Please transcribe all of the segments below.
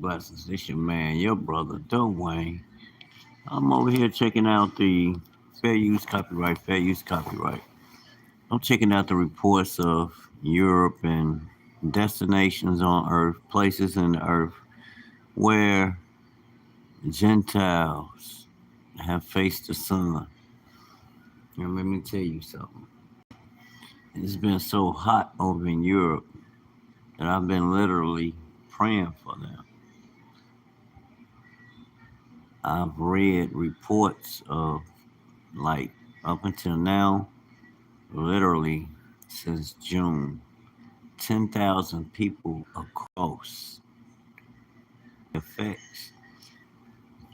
Blessings. This your man, your brother, Dwayne. I'm over here checking out the fair use copyright. I'm checking out the reports of Europe and destinations on Earth, places in the Earth where Gentiles have faced the sun. And let me tell you something. It's been so hot over in Europe that I've been literally praying for them. I've read reports of like up until now, literally since June, 10,000 people across affects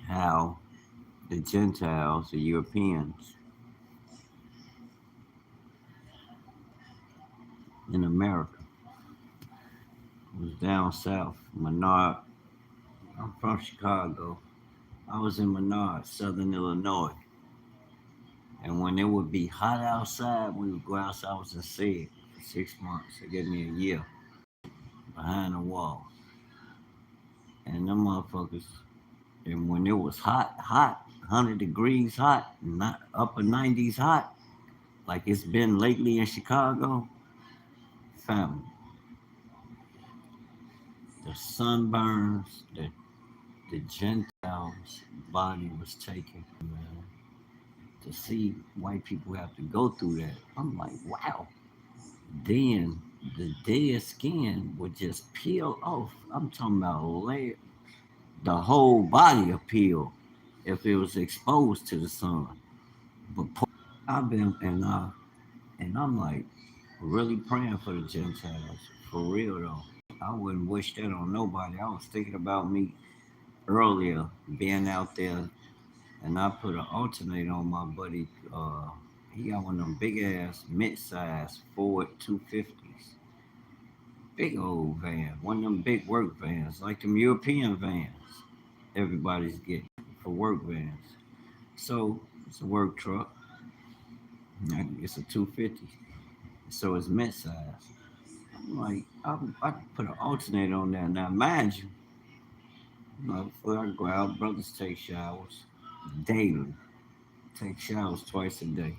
how the Gentiles, the Europeans in America, was down south, Menard. I'm from Chicago. I was in Menard, Southern Illinois. And when it would be hot outside, we would go outside. I was in SED for 6 months. It gave me a year behind the wall. And them motherfuckers, and when it was hot, 100 degrees hot, not upper 90s hot, like it's been lately in Chicago, family, the sunburns, the Gentiles' body was taken, man. To see white people have to go through that, I'm like, wow. Then the dead skin would just peel off. I'm talking about layer, the whole body will peel if it was exposed to the sun. But I've been and I'm like really praying for the Gentiles for real though. I wouldn't wish that on nobody. I was thinking about me earlier being out there, and I put an alternator on my buddy. He got one of them big ass mid-size Ford 250s, big old van, one of them big work vans, like them European vans. Everybody's getting for work vans. So it's a work truck. It's a 250, so it's mid-size. I'm like, I put an alternator on there. Now, mind you, before I go out, brothers take showers daily. Take showers twice a day.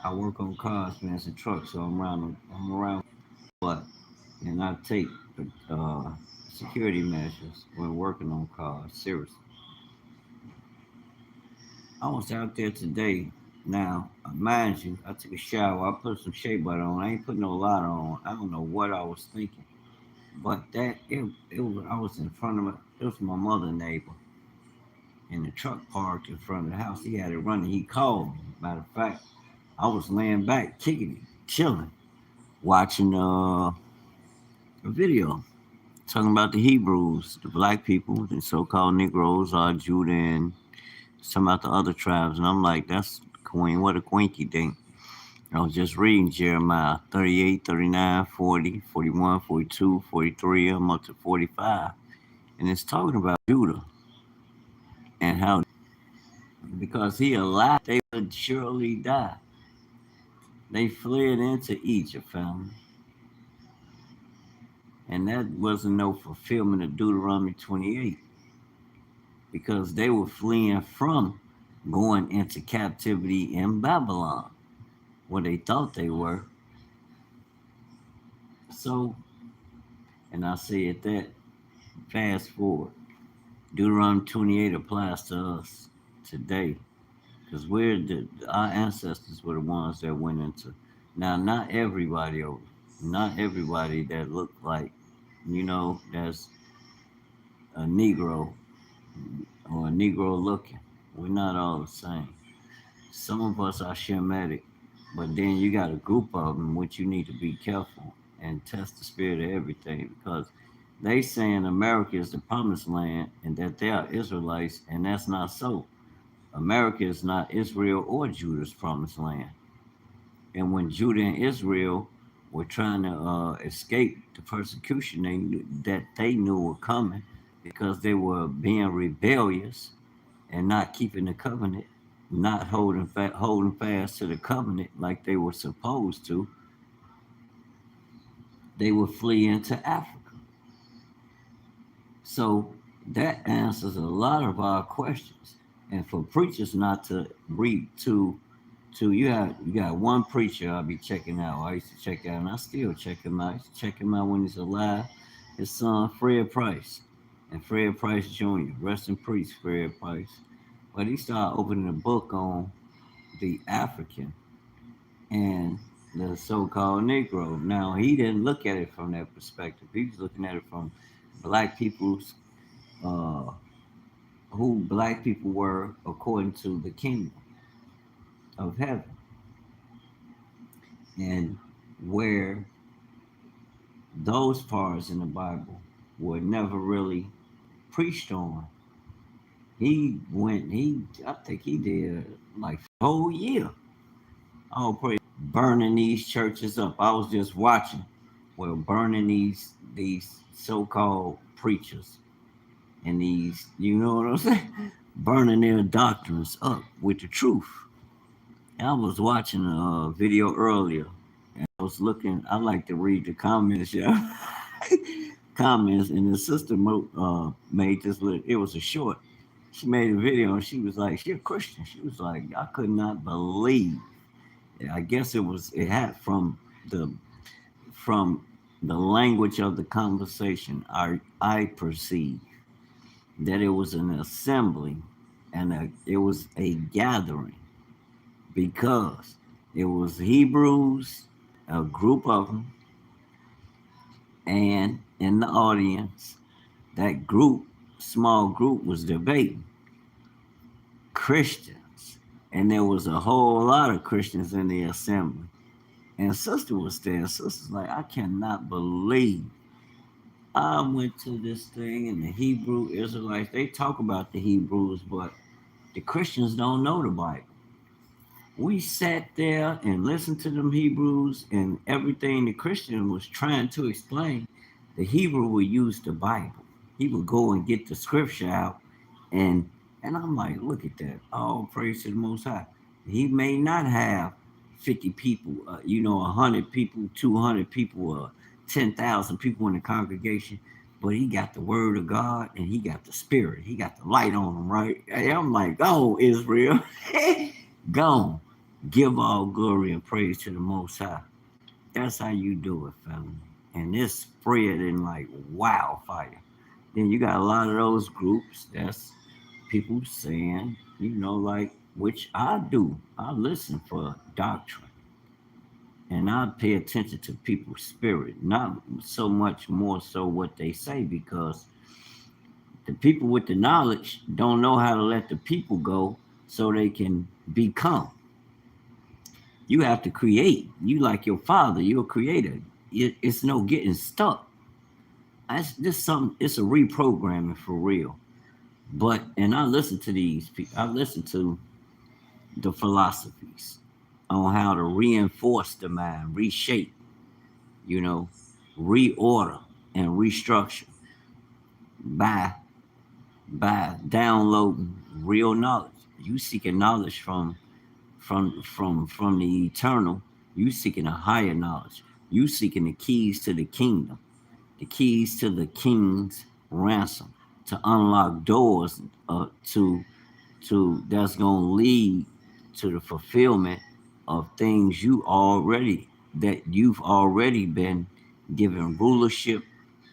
I work on cars, man, it's a truck, so I'm around a lot. And I take uh, security measures when working on cars, seriously. I was out there today. Now, mind you, I took a shower. I put some shea butter on. I ain't put no lot on. I don't know what I was thinking. But it was I was in front of it was my mother neighbor, and the truck parked in front of the house. He had it running. He called me. Matter of fact, I was laying back, kicking it, chilling, watching a video talking about the Hebrews, the black people, the so-called Negroes, are Judah, and some about the other tribes. And I'm like, that's queen. What a quinky thing. I was just reading Jeremiah 38, 39, 40, 41, 42, 43. I'm up to 45. And it's talking about Judah and how, because he allowed, they would surely die. They fled into Egypt, family. And that wasn't no fulfillment of Deuteronomy 28 because they were fleeing from going into captivity in Babylon, where they thought they were. So, and I said that, fast forward, Deuteronomy 28 applies to us today because our ancestors were the ones that went into. Now, not everybody that looked like, that's a Negro or a Negro looking. We're not all the same. Some of us are Shemitic, but then you got a group of them which you need to be careful and test the spirit of everything because they saying America is the promised land and that they are Israelites, and that's not so. America is not Israel or Judah's promised land. And when Judah and Israel were trying to escape the persecution that they knew were coming because they were being rebellious and not keeping the covenant, not holding fast to the covenant like they were supposed to, they would flee into Africa. So that answers a lot of our questions. And for preachers not to read to you got one preacher I'll be checking out. I used to check out and I still check him out. I used to check him out when he's alive. His son Fred Price. And Fred Price Jr. Rest in peace, Fred Price. But he started opening a book on the African and the so-called Negro. Now he didn't look at it from that perspective. He was looking at it from black people's uh, who black people were according to the kingdom of heaven and where those parts in the Bible were never really preached on. I think he did like a whole year. Oh, praise, burning these churches up. I was just watching, well, burning these so-called preachers and these, you know what I'm saying, burning their doctrines up with the truth. And I was watching a video earlier. And I was looking. I like to read the comments, yeah, comments. And the sister made this. It was a short. She made a video, and she was like, "She's a Christian." She was like, "I could not believe." I guess it had the from the language of the conversation. I perceived that it was an assembly, and it was a gathering because it was Hebrews, a group of them, and in the audience, that group, small group, was debating Christians, and there was a whole lot of Christians in the assembly. And sister was there. Sister's like, I cannot believe I went to this thing, and the Hebrew Israelites, they talk about the Hebrews, but the Christians don't know the Bible. We sat there and listened to them Hebrews and everything the Christian was trying to explain. The Hebrew would use the Bible. He would go and get the scripture out, and and I'm like, look at that. All praise to the Most High. He may not have 50 people, 100 people, 200 people, 10,000 people in the congregation, but he got the Word of God and he got the Spirit. He got the light on him, right? Hey, I'm like, go Israel, go. Give all glory and praise to the Most High. That's how you do it, family. And this spread in like wildfire. Then you got a lot of those groups that's people saying, like, which I do. I listen for doctrine. And I pay attention to people's spirit, not so much more so what they say, because the people with the knowledge don't know how to let the people go so they can become. You have to create. You like your father. You're a creator. It's no getting stuck. It's a reprogramming for real. And I listen to these people. I listen to the philosophies on how to reinforce the mind, reshape, you know, reorder and restructure by downloading real knowledge. You seeking knowledge from the eternal. You seeking a higher knowledge. You seeking the keys to the kingdom, the keys to the king's ransom, to unlock doors to that's gonna lead to the fulfillment of things you've already been given rulership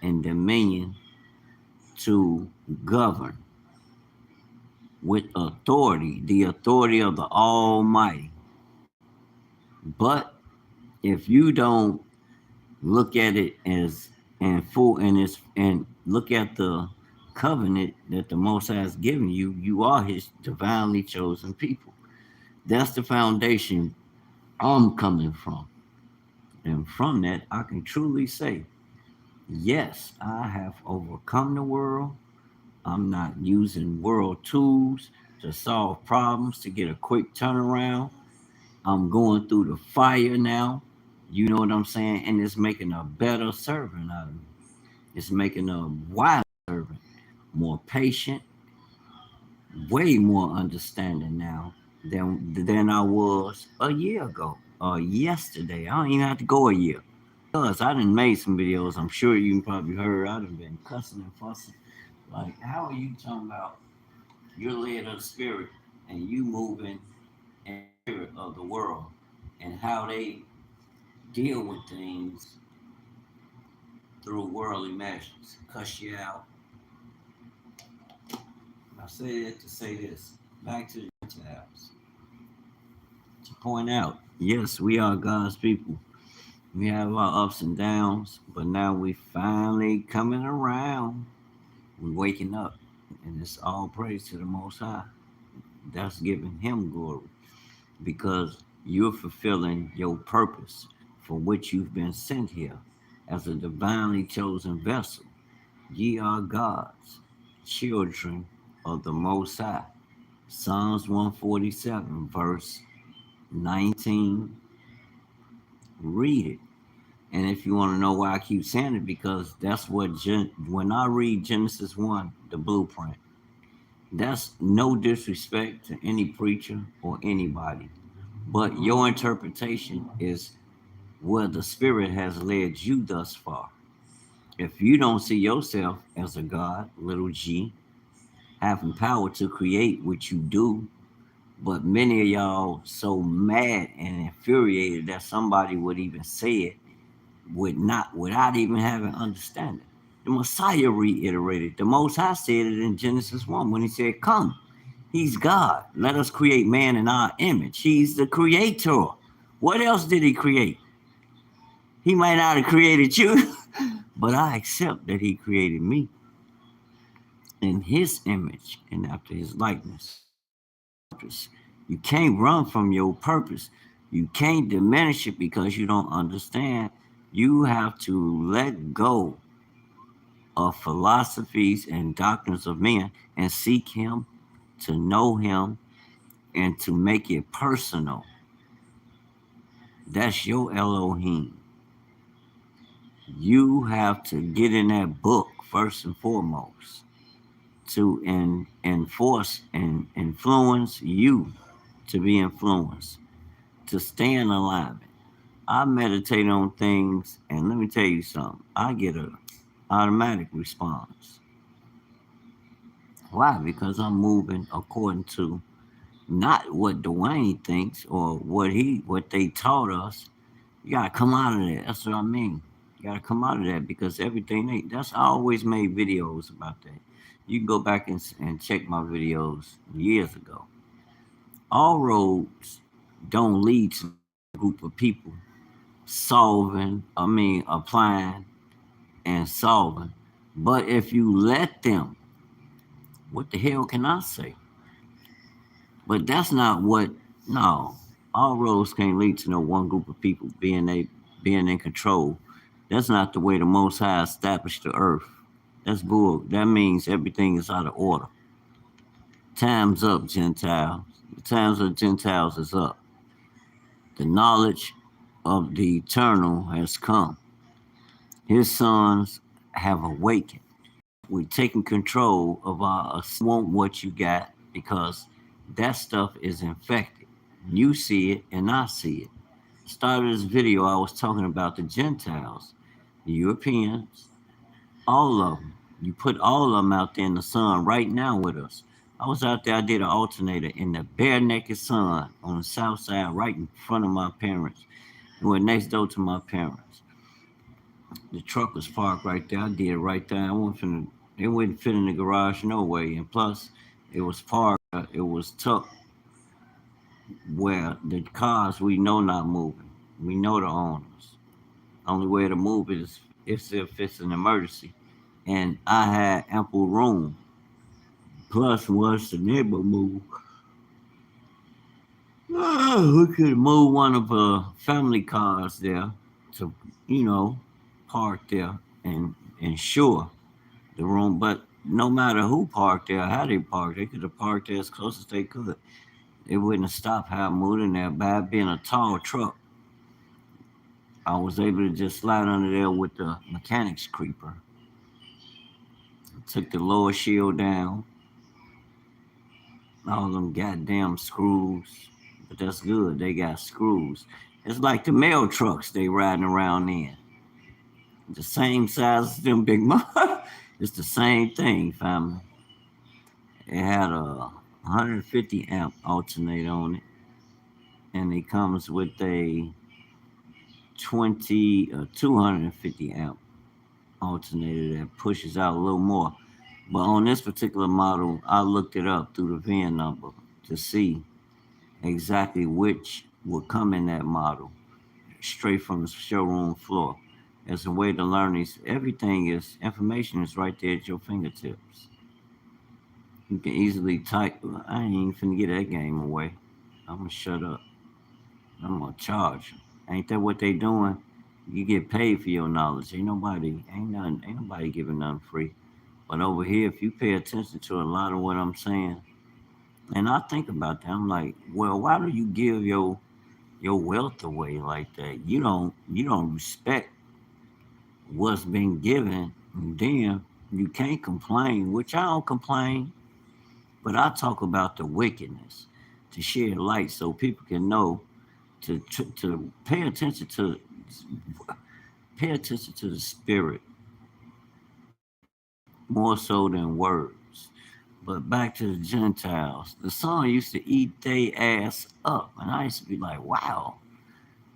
and dominion to govern with authority, the authority of the Almighty. But if you don't look at it as and full and look at the covenant that the Most High has given you, you are His divinely chosen people. That's the foundation I'm coming from, and from that I can truly say, yes, I have overcome the world. I'm not using world tools to solve problems to get a quick turnaround. I'm going through the fire now. You know what I'm saying? And it's making a better servant out of me. It's making a wise servant, more patient, way more understanding now than I was a year ago or yesterday. I don't even have to go a year. Because I done made some videos. I'm sure you probably heard I done been cussing and fussing Like, how are you talking about you're led of the spirit and you moving in the spirit of the world and how they deal with things through worldly measures, cuss you out. I say it to say this. Back to the Gentiles. To point out, yes, we are God's people. We have our ups and downs, but now we finally coming around. We waking up, and it's all praise to the Most High. That's giving Him glory because you're fulfilling your purpose for which you've been sent here as a divinely chosen vessel. Ye are God's children of the Most High. Psalms 147, verse 19. Read it. And if you want to know why I keep saying it, because that's what, when I read Genesis 1, the blueprint, that's no disrespect to any preacher or anybody. But your interpretation is where the Spirit has led you thus far. If you don't see yourself as a God, little g, having power to create what you do, but many of y'all so mad and infuriated that somebody would even say it without even having understanding. The Messiah reiterated. The Most High said it in Genesis 1 when he said, come, he's God. Let us create man in our image. He's the creator. What else did he create? He might not have created you, but I accept that he created me in his image and after his likeness. You can't run from your purpose. You can't diminish it because you don't understand. You have to let go of philosophies and doctrines of men and seek him, to know him, and to make it personal. That's your Elohim. You have to get in that book first and foremost to enforce and influence you to be influenced, to stay in alignment. I meditate on things, and let me tell you something. I get a automatic response. Why? Because I'm moving according to not what Dwayne thinks or what they taught us. You gotta come out of that. That's what I mean. You gotta come out of that because that's I always made videos about that. You can go back and check my videos years ago. All roads don't lead to a group of people applying and solving. But if you let them, what the hell can I say? But that's not what, no, all roads can't lead to no one group of people being in control. That's not the way the Most High established the earth. That's bull. That means everything is out of order. Time's up, Gentiles. The times of Gentiles is up. The knowledge of the eternal has come. His sons have awakened. We're taking control of our want what you got because that stuff is infected. You see it and I see it. Started this video, I was talking about the Gentiles, the Europeans, all of them. You put all of them out there in the sun right now with us. I was out there, I did an alternator in the bare naked sun on the south side, right in front of my parents. We went next door to my parents. The truck was parked right there. I did it right there. It wouldn't fit in the garage no way. And plus, it was parked, it was tucked where the cars we know not moving. We know the owners. Only way to move it is if it's an emergency. And I had ample room. Plus, once the neighbor moved, we could move one of the family cars there to, park there and ensure the room. But no matter who parked there, how they parked, they could have parked there as close as they could. It wouldn't have stopped how I moved in there. By being a tall truck, I was able to just slide under there with the mechanic's creeper. Took the lower shield down. All them goddamn screws. But that's good. They got screws. It's like the mail trucks they riding around in. The same size as them big It's the same thing, family. It had a 150 amp alternator on it, and it comes with a 250 amp alternator that pushes out a little more. But on this particular model, I looked it up through the VIN number to see exactly which would come in that model straight from the showroom floor. As a way to learn these, everything is information is right there at your fingertips. You can easily type. I ain't even finna get that game away. I'm gonna shut up. I'm gonna charge. Ain't that what they doing? You get paid for your knowledge. Ain't nobody giving nothing free. But over here, if you pay attention to a lot of what I'm saying, and I think about that, I'm like, well, why do you give your wealth away like that? You don't respect what's been given, and then you can't complain, which I don't complain, but I talk about the wickedness to share light so people can know to pay attention to the spirit more so than words. But back to the Gentiles, the sun used to eat they ass up, and I used to be like, wow,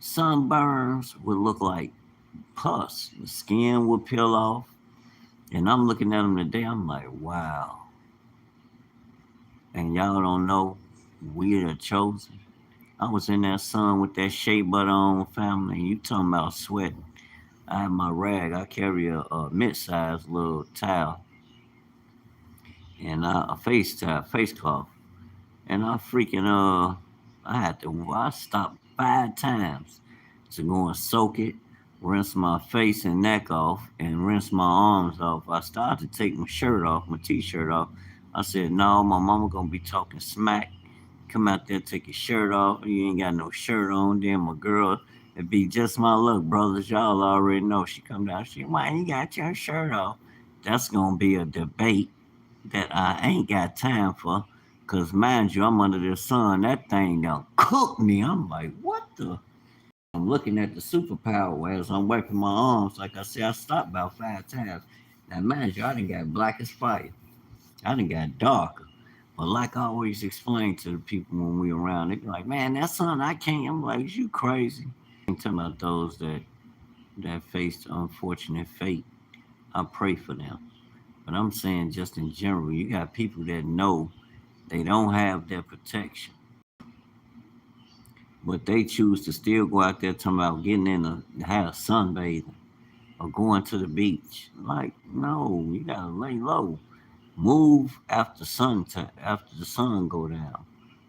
sunburns would look like pus, the skin would peel off, and I'm looking at them today, I'm like, wow. And y'all don't know we are chosen. I was in that sun with that shea butter on, family. You talking about sweating? I have my rag. I carry a mid-sized little towel and a face towel, face cloth. And I stopped 5 times to go and soak it, rinse my face and neck off, and rinse my arms off. I started to take my shirt off, my t-shirt off. I said, no, my mama gonna be talking smack. Come out there, take your shirt off. You ain't got no shirt on. Then my girl, it be just my luck, brothers. Y'all already know. She come down. She, why you got your shirt off? That's gonna be a debate that I ain't got time for. Cause mind you, I'm under the sun. That thing done cooked me. I'm like, what the? I'm looking at the superpower as I'm wiping my arms. Like I said, I stopped about 5 times. Now mind you, I done got black as fire. I done got darker. But like I always explain to the people when we around, they be like, man, that sun, I can't. I'm like, you crazy. I'm talking about those that face unfortunate fate. I pray for them. But I'm saying just in general, you got people that know they don't have their protection, but they choose to still go out there talking about getting in the have sunbathing or going to the beach. Like, no, you gotta lay low. Move after the sun go down.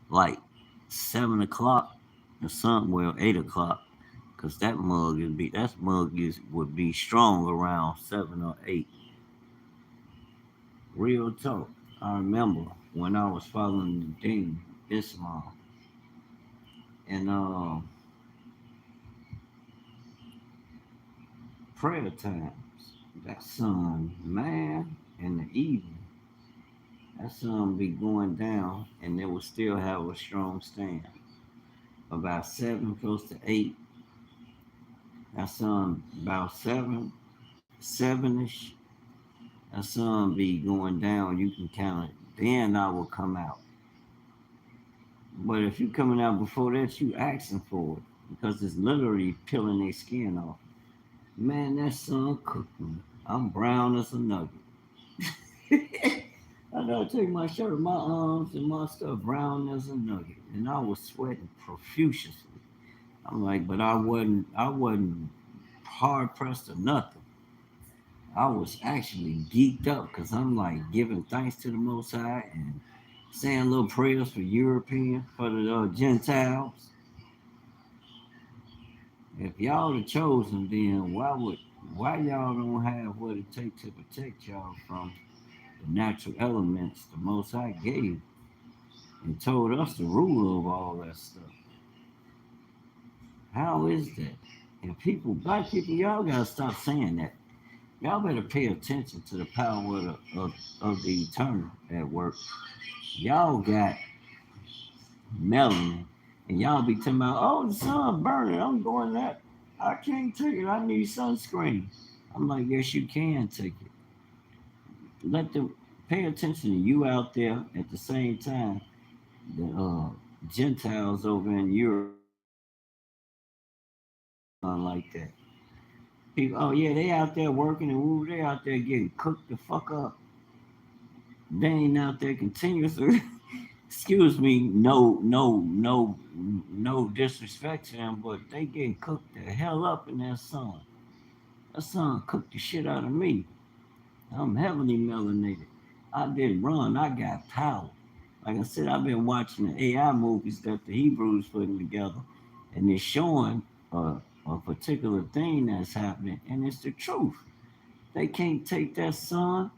Like 7 o'clock, the sun 8 o'clock, cause that mug is would be strong around 7 or 8. Real talk. I remember when I was following the Deen Islam and prayer times. That sun, man, in the evening, that sun be going down, and it will still have a strong stand. About 7, close to 8. That sun about 7ish. That sun be going down. You can count it. Then I will come out. But if you coming out before that, you asking for it because it's literally peeling their skin off. Man, that sun cooked me. I'm brown as a nugget. I gotta take my shirt, my arms, and my stuff brown as a nugget, and I was sweating profusely. I'm like, but I wasn't hard pressed or nothing. I was actually geeked up because I'm like giving thanks to the Most High and saying little prayers for the Gentiles. If y'all the chosen, then why y'all don't have what it takes to protect y'all from the natural elements the Most High gave and told us the rule of all that stuff? How is that? And black people, y'all gotta stop saying that. Y'all better pay attention to the power of the eternal at work. Y'all got melanin, and y'all be talking about, oh, the sun burning. I'm going that. I can't take it. I need sunscreen. I'm like, yes, you can take it. let them pay attention to you out there at the same time. The Gentiles over in Europe like that. People, oh yeah, they out there working and woo, they out there getting cooked the fuck up. They ain't out there continuously. Excuse me, no disrespect to them, but they getting cooked the hell up in that sun. That sun cooked the shit out of me. I'm heavily melanated. I didn't run. I got power. Like I said, I've been watching the AI movies that the Hebrews putting together, and they're showing a particular thing that's happening, and it's the truth. They can't take that sun.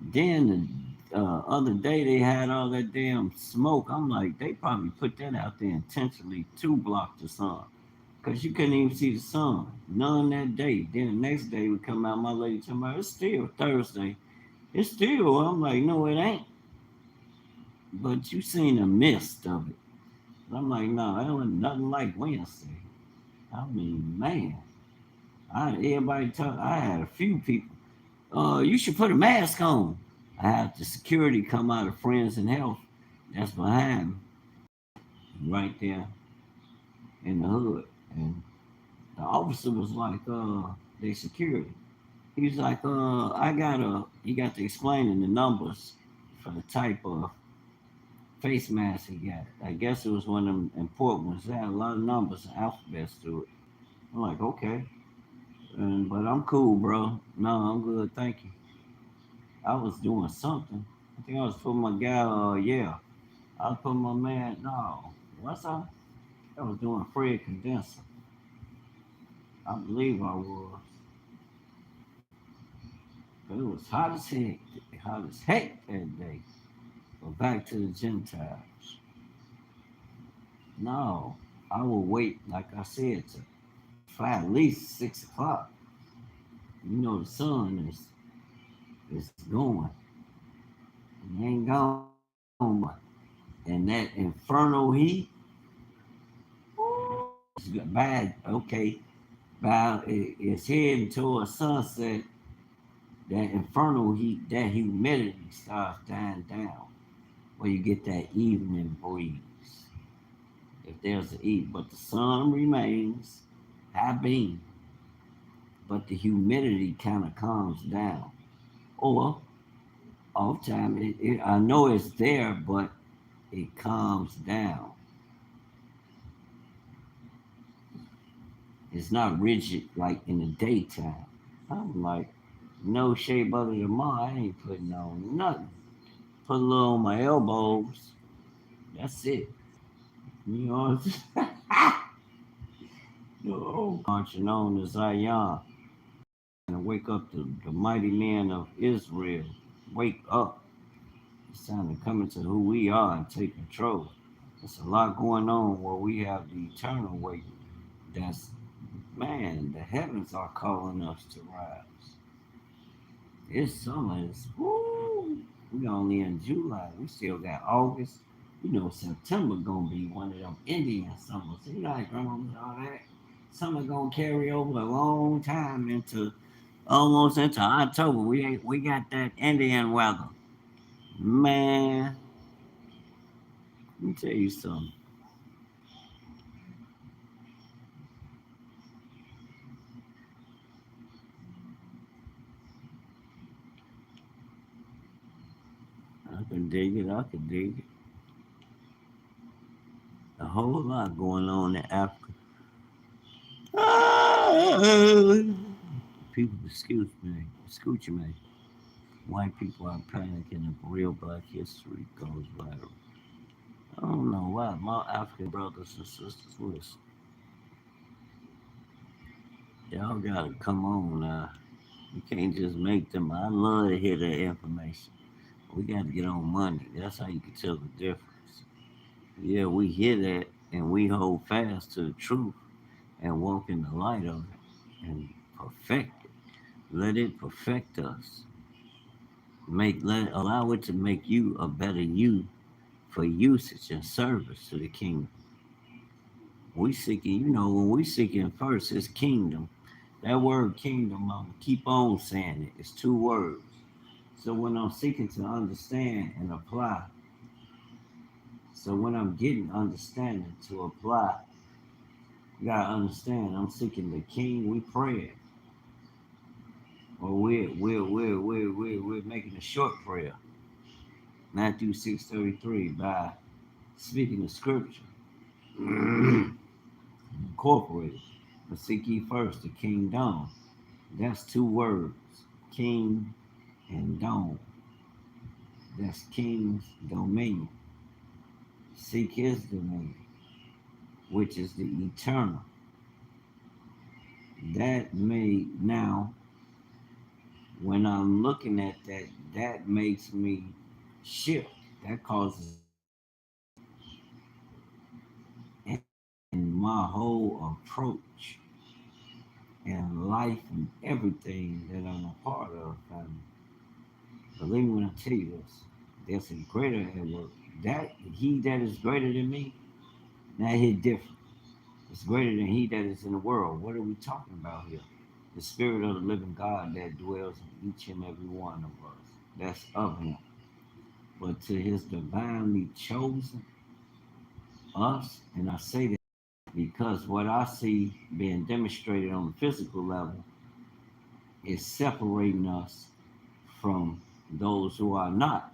Then the other day they had all that damn smoke. I'm like, they probably put that out there intentionally to block the sun. Because you couldn't even see the sun. None that day. Then the next day we come out, my lady told me, it's still Thursday. It's still, I'm like, no, it ain't. But you seen the mist of it. I'm like, no, that was nothing like Wednesday. I mean, man. Everybody talk. I had a few people. You should put a mask on. I had the security come out of Friends and Health. That's behind me, right there in the hood. And the officer was like, they security. He was like, he got to explaining the numbers for the type of face mask he got. I guess it was one of them important ones. They had a lot of numbers and alphabets to it. I'm like, okay. But I'm cool, bro. No, I'm good. Thank you. I was doing something. I think I was putting my guy, yeah. I was putting my man, no. What's up? I was doing Fred Condenser. I believe I was. But it was hot as heck. Hot as heck that day. But back to the Gentiles. No, I will wait, like I said, to fly at least 6 o'clock. You know the sun is going. It ain't gone much. And that infernal heat, it's bad. Okay, it's heading towards sunset. That infernal heat, that humidity starts dying down, where you get that evening breeze. If there's a heat, but the sun remains high beam, but the humidity kind of calms down. Or off time, I know it's there, but it calms down. It's not rigid like in the daytime. I'm like, no shea butter tomorrow. I ain't putting on nothing. Put a little on my elbows. That's it. You know what I'm saying? No. Marching on to Zion and wake up the mighty men of Israel. Wake up. It's time to come into who we are and take control. There's a lot going on where we have the eternal wake. That's, man, the heavens are calling us to rise. It's summer. It's, woo. We only in July. We still got August. You know, September gonna be one of them Indian summers. You like all that. Summer gonna carry over a long time into almost into October. We got that Indian weather. Man, let me tell you something. I can dig it. I can dig it. A whole lot going on in Africa. People, excuse me. White people are panicking if real black history goes viral. I don't know why. My African brothers and sisters, listen. Y'all gotta come on now. You can't just make them. I love to hear that information. We gotta get on money. That's how you can tell the difference. Yeah, we hear that and we hold fast to the truth and walk in the light of it and perfect it. Let it perfect us. Allow it to make you a better you for usage and service to the kingdom. We seeking, when we seeking first His kingdom. That word kingdom, I'm keep on saying it. It's two words. So when I'm seeking to understand and apply, so when I'm getting understanding to apply, you gotta understand I'm seeking the King. We praying, or we're making a short prayer. Matthew 6:33 by speaking the scripture, incorporated. But seek ye first the kingdom. That's two words, king and dome. That's king's dominion. Seek his dominion, which is the eternal. That may now, when I'm looking at that, that makes me shift. That causes in my whole approach and life and everything that I'm a part of. Believe me when I tell you this, there's a greater at work. That he that is greater than me, that hit different. It's greater than he that is in the world. What are we talking about here? The spirit of the living God that dwells in each and every one of us. That's of him. But to his divinely chosen us, and I say that because what I see being demonstrated on the physical level is separating us from those who are not.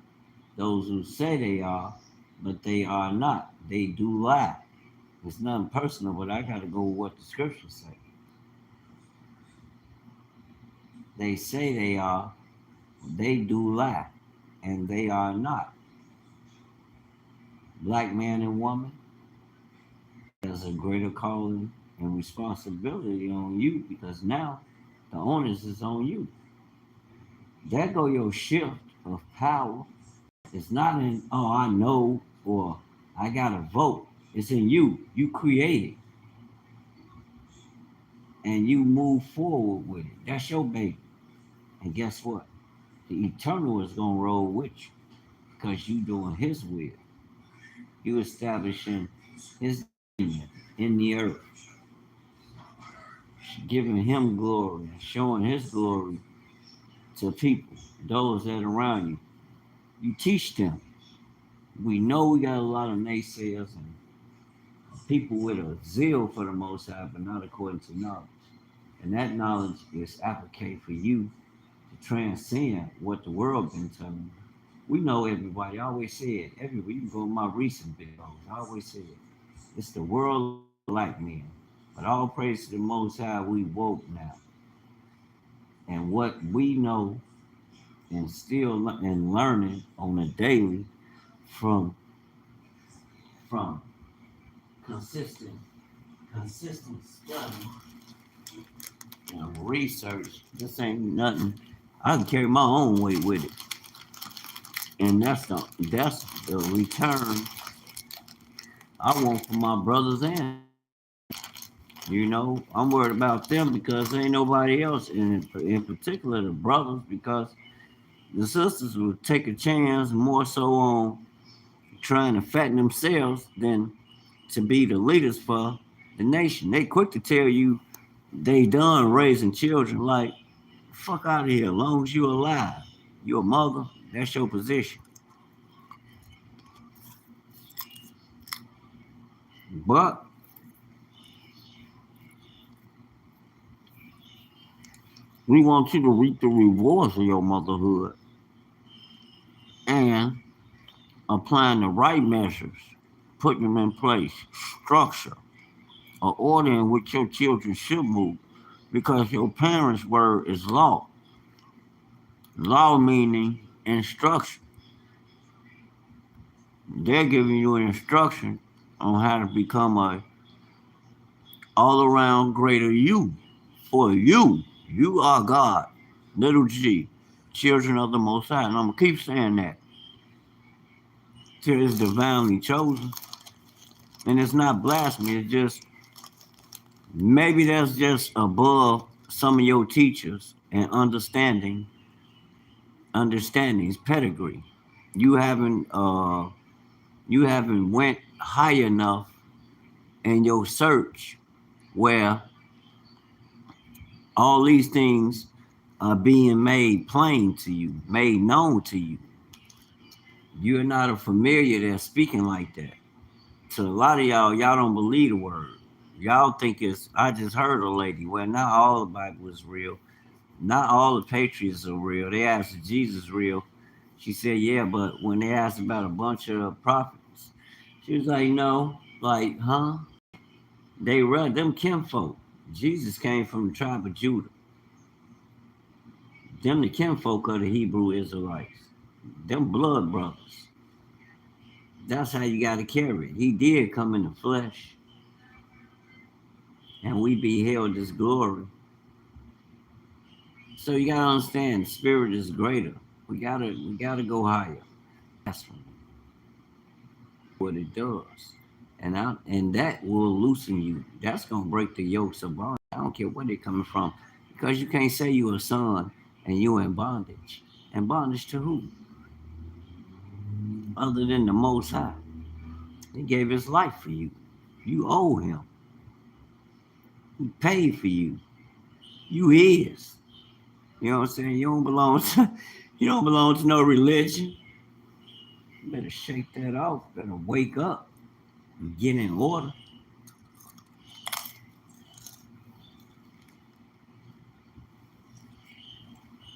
Those who say they are, but they are not. They do lie. It's nothing personal, but I got to go with what the scriptures say. They say they are, they do lie, and they are not. Black man and woman, there's a greater calling and responsibility on you because now the onus is on you. There go your shift of power. It's not in, oh, I know or I got to vote. It's in you. You create it and you move forward with it. That's your baby. And guess what? The eternal is going to roll with you because you doing his will. You establishing his dominion in the earth, giving him glory, showing his glory to people, those that are around you. You teach them. We know we got a lot of naysayers and people with a zeal for the Most High, but not according to knowledge. And that knowledge is applicable for you to transcend what the world been telling you. We know everybody. I always say it. Everybody, you can go to my recent videos. I always say it. It's the world like men. But all praise to the Most High, we woke now. And what we know and still and learning on a daily from from consistent study and research. This ain't nothing. I can carry my own weight with it, and that's the return I want for my brothers and I'm worried about them because there ain't nobody else, and in particular the brothers because the sisters will take a chance more so on trying to fatten themselves than to be the leaders for the nation. They quick to tell you they done raising children. Like, fuck out of here. As long as you're alive, you're a mother. That's your position. But we want you to reap the rewards of your motherhood and applying the right measures, putting them in place, structure, or order in which your children should move, because your parents' word is law. Law meaning instruction. They're giving you an instruction on how to become a all around greater you. For you, you are God, little g, children of the Most High. And I'm going to keep saying that till it's divinely chosen. And it's not blasphemy, it's just maybe that's just above some of your teachers and understanding's pedigree. You haven't went high enough in your search where all these things are being made plain to you, made known to you. You're not a familiar that's speaking like that. To a lot of y'all don't believe the word. Y'all think it's, I just heard a lady, well, not all the Bible is real. Not all the patriots are real. They asked, is Jesus real? She said, yeah, but when they asked about a bunch of prophets, she was like, no. Like, huh? They run them kinfolk. Jesus came from the tribe of Judah. Them the kinfolk of the Hebrew Israelites. Them blood brothers. That's how you got to carry it. He did come in the flesh, and we beheld his glory. So you gotta understand, the spirit is greater. We gotta go higher. That's what it does, and that will loosen you. That's gonna break the yokes of bondage. I don't care where they're coming from, because you can't say you're a son and you're in bondage. And bondage to who? Other than the Most High. He gave his life for you. You owe him. He paid for you. You his. You know what I'm saying? You don't belong to no religion. You better shake that off. Better wake up and get in order.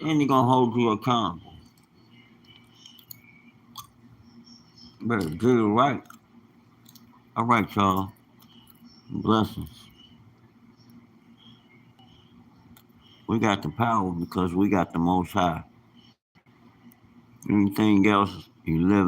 And they're gonna hold you accountable. Better do it right. All right, y'all. Blessings. We got the power because we got the Most High. Anything else, you live